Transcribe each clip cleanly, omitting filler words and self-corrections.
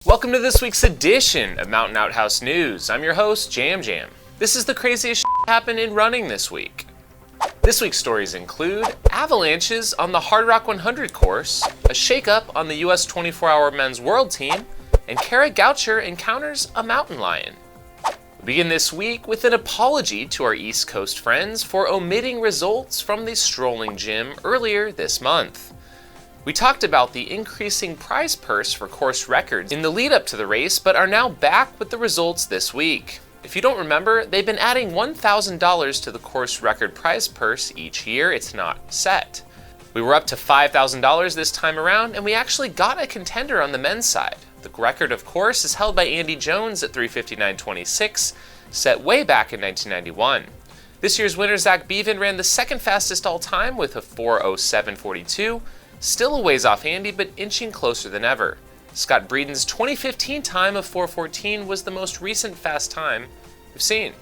Welcome to this week's edition of Mountain Outhouse News. I'm your host, Jam Jam. This is the craziest shit happened in running this week. This week's stories include Avalanches on the Hardrock 100 course, a shakeup on the US 24-hour men's world team, and Goucher encounters a mountain lion. We begin this week with an apology to our East Coast friends for omitting results from the Strolling gym earlier this month. We talked about the increasing prize purse for course records in the lead up to the race, but are now back with the results this week. If you don't remember, they've been adding $1,000 to the course record prize purse each year. It's not set. We were up to $5,000 this time around, and we actually got a contender on the men's side. The record, of course, is held by Andy Jones at 3:59.26, set way back in 1991. This year's winner, Zach Bevan, ran the second fastest all time with a 4:07.42. Still a ways off Andy, but inching closer than ever. Scott Breeden's 2015 time of 4:14 was the most recent fast time we've seen.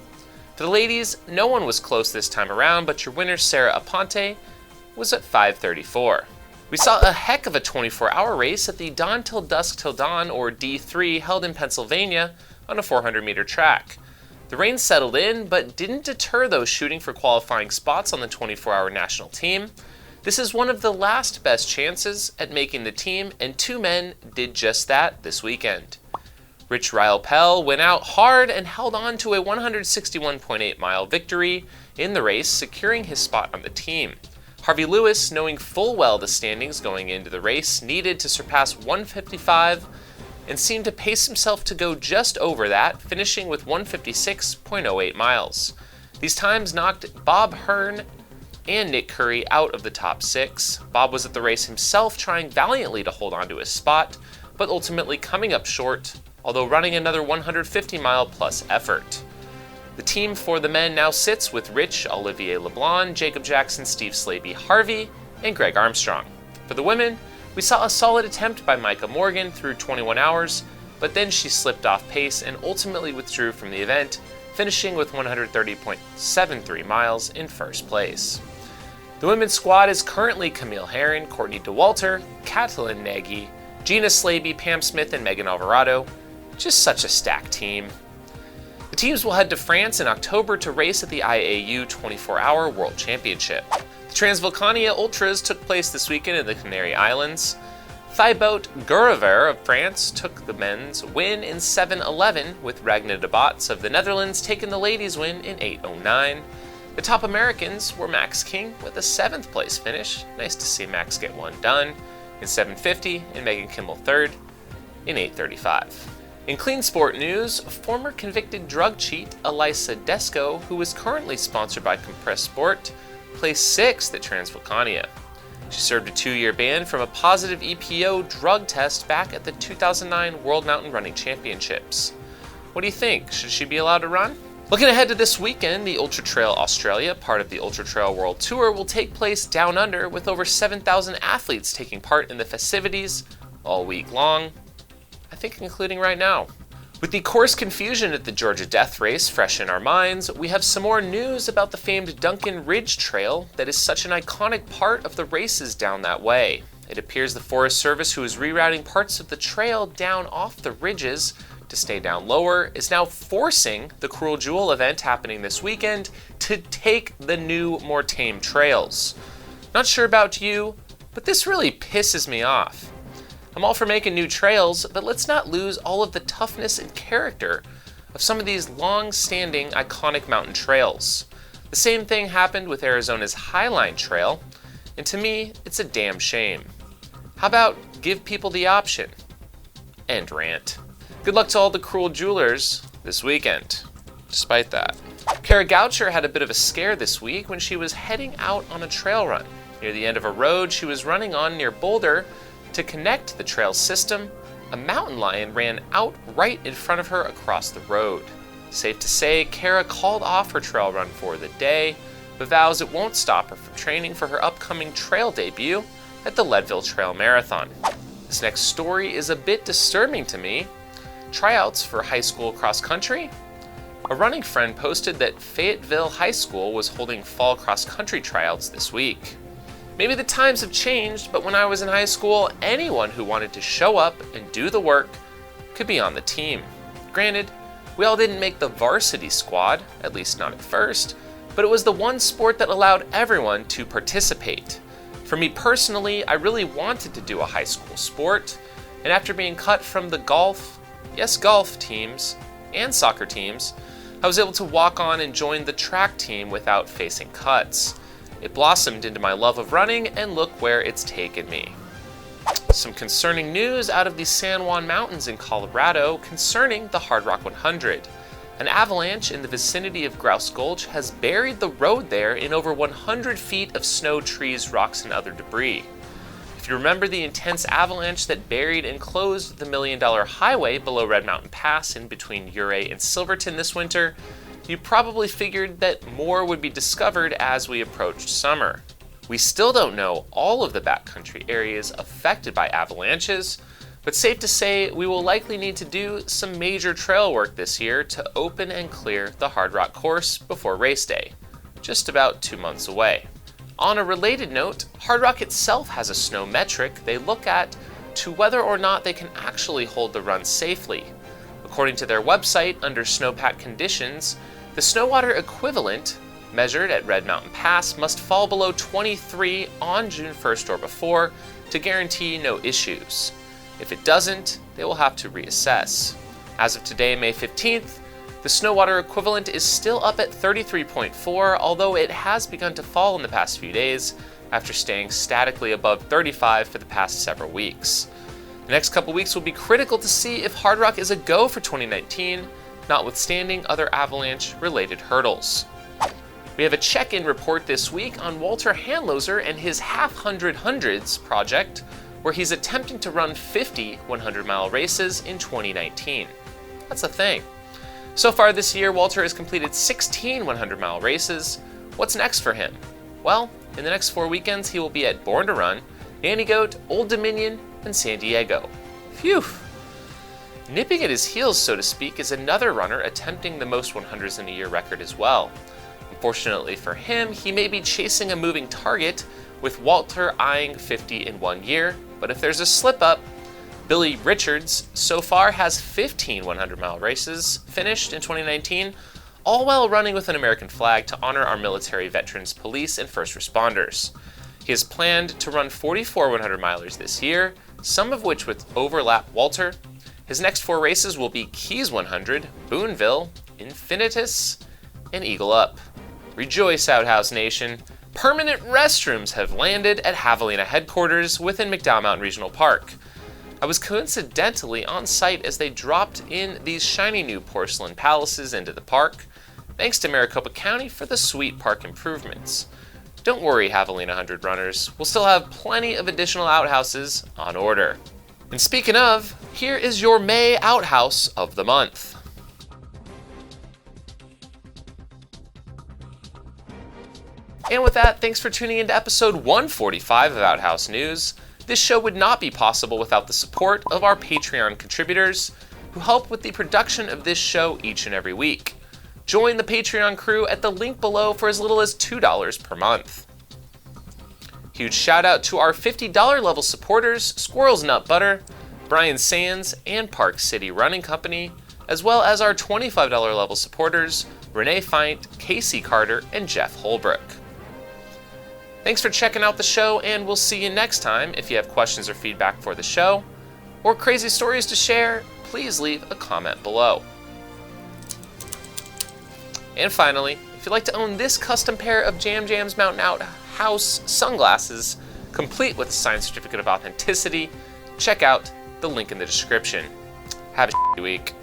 For the ladies, no one was close this time around, but your winner, Sarah Aponte, was at 5:34. We saw a heck of a 24-hour race at the Dawn Till Dusk Till Dawn, or D3, held in Pennsylvania on a 400-meter track. The rain settled in, but didn't deter those shooting for qualifying spots on the 24-hour national team. This is one of the last best chances at making the team, and two men did just that this weekend. Rich Ryle-Pell went out hard and held on to a 161.8-mile victory in the race, securing his spot on the team. Harvey Lewis, knowing full well the standings going into the race, needed to surpass 155 and seemed to pace himself to go just over that, finishing with 156.08 miles. These times knocked Bob Hearn and Nick Curry out of the top six. Bob was at the race himself, trying valiantly to hold on to his spot, but ultimately coming up short, although running another 150-mile plus effort. The team for the men now sits with Rich, Olivier LeBlanc, Jacob Jackson, Steve Slaby, Harvey, and Greg Armstrong. For the women, we saw a solid attempt by Micah Morgan through 21 hours, but then she slipped off pace and ultimately withdrew from the event, finishing with 130.73 miles in first place. The women's squad is currently Camille Herron, Courtney DeWalter, Catelyn Nagy, Gina Slaby, Pam Smith, and Megan Alvarado. Just such a stacked team. The teams will head to France in October to race at the IAU 24-hour World Championship. The Transvulcania Ultras took place this weekend in the Canary Islands. Thibaut Guraver of France took the men's win in 7:11, with Ragna de Botts of the Netherlands taking the ladies' win in 8:09. The top Americans were Max King with a 7th place finish. Nice to see Max get one done in 7:50, and Megan Kimball 3rd in 8:35. In clean sport news, former convicted drug cheat Elisa Desco, who is currently sponsored by Compress Sport, placed 6th at Transvulcania. She served a 2-year ban from a positive EPO drug test back at the 2009 World Mountain Running Championships. What do you think? Should she be allowed to run? Looking ahead to this weekend, the Ultra Trail Australia, part of the Ultra Trail World Tour, will take place down under, with over 7,000 athletes taking part in the festivities all week long, I think including right now. With the course confusion at the Georgia Death Race fresh in our minds, we have some more news about the famed Duncan Ridge Trail that is such an iconic part of the races down that way. It appears the Forest Service, who is rerouting parts of the trail down off the ridges to stay down lower, is now forcing the Cruel Jewel event happening this weekend to take the new, more tame trails. Not sure about you, but this really pisses me off. I'm all for making new trails, but let's not lose all of the toughness and character of some of these long-standing, iconic mountain trails. The same thing happened with Arizona's Highline Trail, and to me, it's a damn shame. How about give people the option? End rant. Good luck to all the Cruel Jewelers this weekend, despite that. Goucher had a bit of a scare this week when she was heading out on a trail run. Near the end of a road she was running on near Boulder to connect the trail system, a mountain lion ran out right in front of her across the road. Safe to say, Kara called off her trail run for the day, but vows it won't stop her from training for her upcoming trail debut at the Leadville Trail Marathon. This next story is a bit disturbing to me. Tryouts for high school cross country? A running friend posted that Fayetteville High School was holding fall cross country tryouts this week. Maybe the times have changed, but when I was in high school, anyone who wanted to show up and do the work could be on the team. Granted, we all didn't make the varsity squad, at least not at first, but it was the one sport that allowed everyone to participate. For me personally, I really wanted to do a high school sport, and after being cut from the golf teams and soccer teams, I was able to walk on and join the track team without facing cuts. It blossomed into my love of running, and look where it's taken me. Some concerning news out of the San Juan Mountains in Colorado concerning the Hardrock 100. An avalanche in the vicinity of Grouse Gulch has buried the road there in over 100 feet of snow, trees, rocks, and other debris. If you remember the intense avalanche that buried and closed the $1 Million Highway below Red Mountain Pass in between Ouray and Silverton this winter, you probably figured that more would be discovered as we approached summer. We still don't know all of the backcountry areas affected by avalanches, but safe to say we will likely need to do some major trail work this year to open and clear the Hardrock course before race day, just about 2 months away. On a related note, Hardrock itself has a snow metric they look at to whether or not they can actually hold the run safely. According to their website, under snowpack conditions, the snow water equivalent, measured at Red Mountain Pass, must fall below 23 on June 1st or before to guarantee no issues. If it doesn't, they will have to reassess. As of today, May 15th, the snow water equivalent is still up at 33.4, although it has begun to fall in the past few days after staying statically above 35 for the past several weeks. The next couple weeks will be critical to see if Hardrock is a go for 2019, notwithstanding other avalanche-related hurdles. We have a check-in report this week on Walter Hanloser and his half-hundred hundreds project, where he's attempting to run 50 100-mile races in 2019. That's a thing. So far this year, Walter has completed 16 100-mile races. What's next for him? Well, in the next 4 weekends, he will be at Born to Run, Nanny Goat, Old Dominion, and San Diego. Phew! Nipping at his heels, so to speak, is another runner attempting the most 100s in a year record as well. Unfortunately for him, he may be chasing a moving target, with Walter eyeing 50 in 1 year, but if there's a slip-up, Billy Richards so far has 15 100-mile races finished in 2019, all while running with an American flag to honor our military veterans, police, and first responders. He has planned to run 44 100-milers this year, some of which would overlap Walter. His next 4 races will be Keys 100, Boonville, Infinitus, and Eagle Up. Rejoice, Outhouse Nation! Permanent restrooms have landed at Javalina headquarters within McDowell Mountain Regional Park. I was coincidentally on site as they dropped in these shiny new porcelain palaces into the park, thanks to Maricopa County for the sweet park improvements. Don't worry, Javalina 100 runners, we'll still have plenty of additional outhouses on order. And speaking of, here is your May Outhouse of the month. And with that, thanks for tuning into episode 145 of Outhouse News. This show would not be possible without the support of our Patreon contributors, who help with the production of this show each and every week. Join the Patreon crew at the link below for as little as $2 per month. Huge shout out to our $50 level supporters, Squirrels Nut Butter, Brian Sands, and Park City Running Company, as well as our $25 level supporters, Renee Feint, Casey Carter, and Jeff Holbrook. Thanks for checking out the show, and we'll see you next time. If you have questions or feedback for the show, or crazy stories to share, please leave a comment below. And finally, if you'd like to own this custom pair of Jam Jam's Mountain Outhouse sunglasses, complete with a signed certificate of authenticity, check out the link in the description. Have a week.